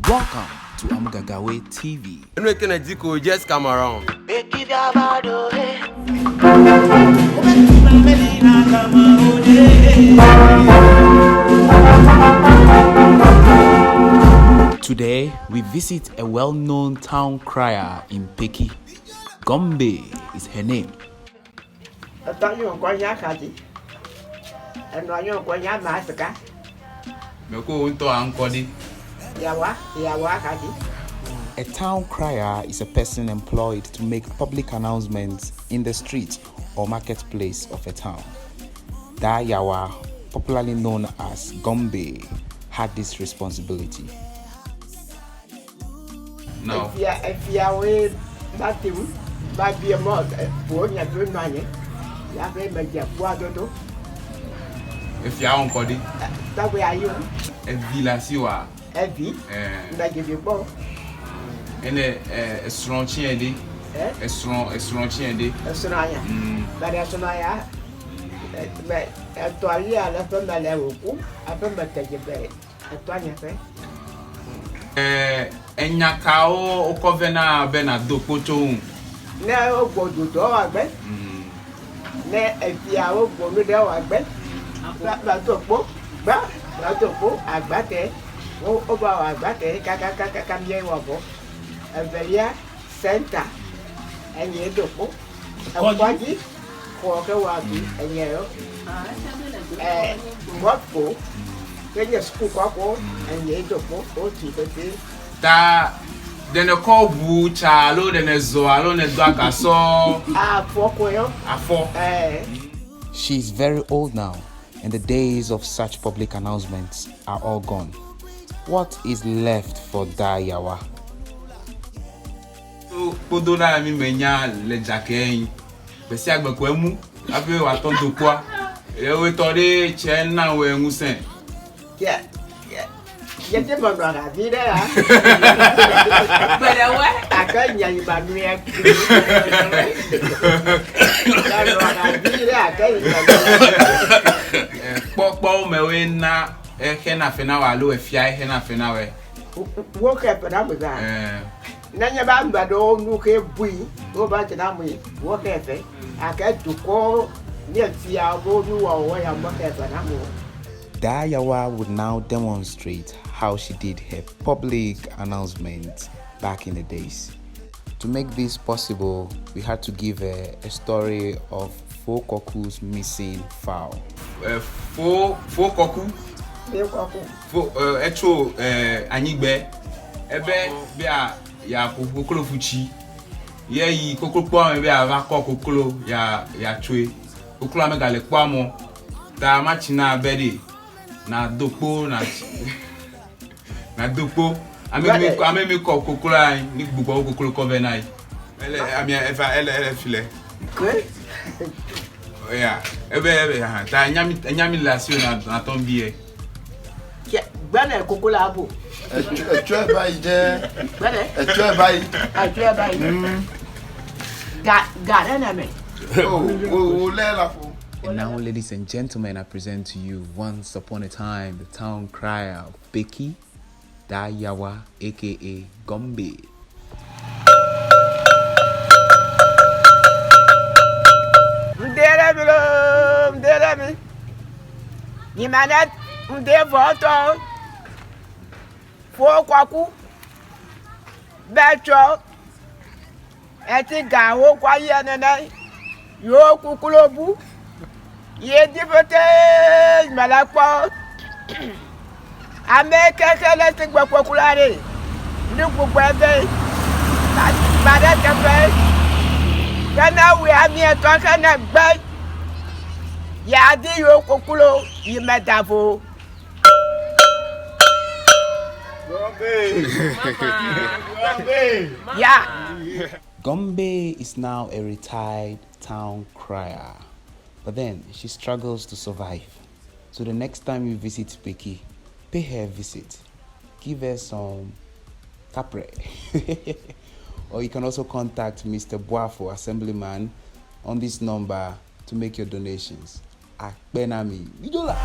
Welcome to Amugagawe TV. Just come around. Today, we visit a well-known town crier in Peki. Gombe is her name. A town crier is a person employed to make public announcements in the street or marketplace of a town. Da Yawa, popularly known as Gombe, had this responsibility. No. If you are with Matthew, might be a month, you have good money. You have a major quadro. If you are on body, that way are you? A villa, you are. Heavy, like if you both. And a strong chin, a strong chin, a sonaya. But a sonaya, a toilet, a from the level, a from the take your bed, a 20. Enyakao okovena bena dopoto. Ne o bodu do agbe. Ne efia o bodu de agbe. Ba topo, ba topo agbate. O ba agbate kaka mie wo bo. Evelia center. Enye topo. Akwaji ko ke wa bi enye yo. Motpo. Kenya school kwako enye topo o ti pete. Ta dene call bu chalo dene zoalo ne dwakaso afo. She's very old now, and the days of such public announcements are all gone. What is left for Da Yawa? So podona mi menya le jakeyin. Besi agbeko emu, abe wa ton do kwa. E we tore chen na we ngusen. Yeah. You can't go around there. But I can't you by me. Pokpo mewe na hena fena wa lo efia hena fena we. Woke up and I'm with that. Nanya bamba do nuke bui, go back to Namu, woke up. I get to call near Tiago, you are away and woke up and I'm. Da Yawa would now demonstrate how she did her public announcements back in the days. To make this possible, we had to give her a story of four koku's missing fowl. Four koku? Echo anyigbe. Ebe bia ya kokolo fuchi. Ye yi kokolo po me bia va kokolo ya chwe. Kokolo amega le po mo. Da machina bedi. Na dopo ame mi ko kokula ni gbugbo kokolo ko be nai ami ele file yeah ebe ha ta nyami lasio na ton biye gbana kokula abo etu e bayi je etu e bayi ga na me o le la fo. And now, ladies and gentlemen, I present to you once upon a time the town crier of Peki, Da Yawa, aka Gombe. Mderemi. Ni manet mdevoto. Fo kwaku. Becho. Eti gawo kwa yenene. Yo kukulobu. Ye divote malakpo ame keke le ti gbo popular ni gbogbo ebe bade tefe kana we ami e to kana gbe ya di yo kokulo yi medavo yeah. Gombe is now a retired town crier. But then she struggles to survive. So the next time you visit Peki, pay her a visit. Give her some capre. Or you can also contact Mr. Boafo, Assemblyman, on this number to make your donations. Akbenami. Widola.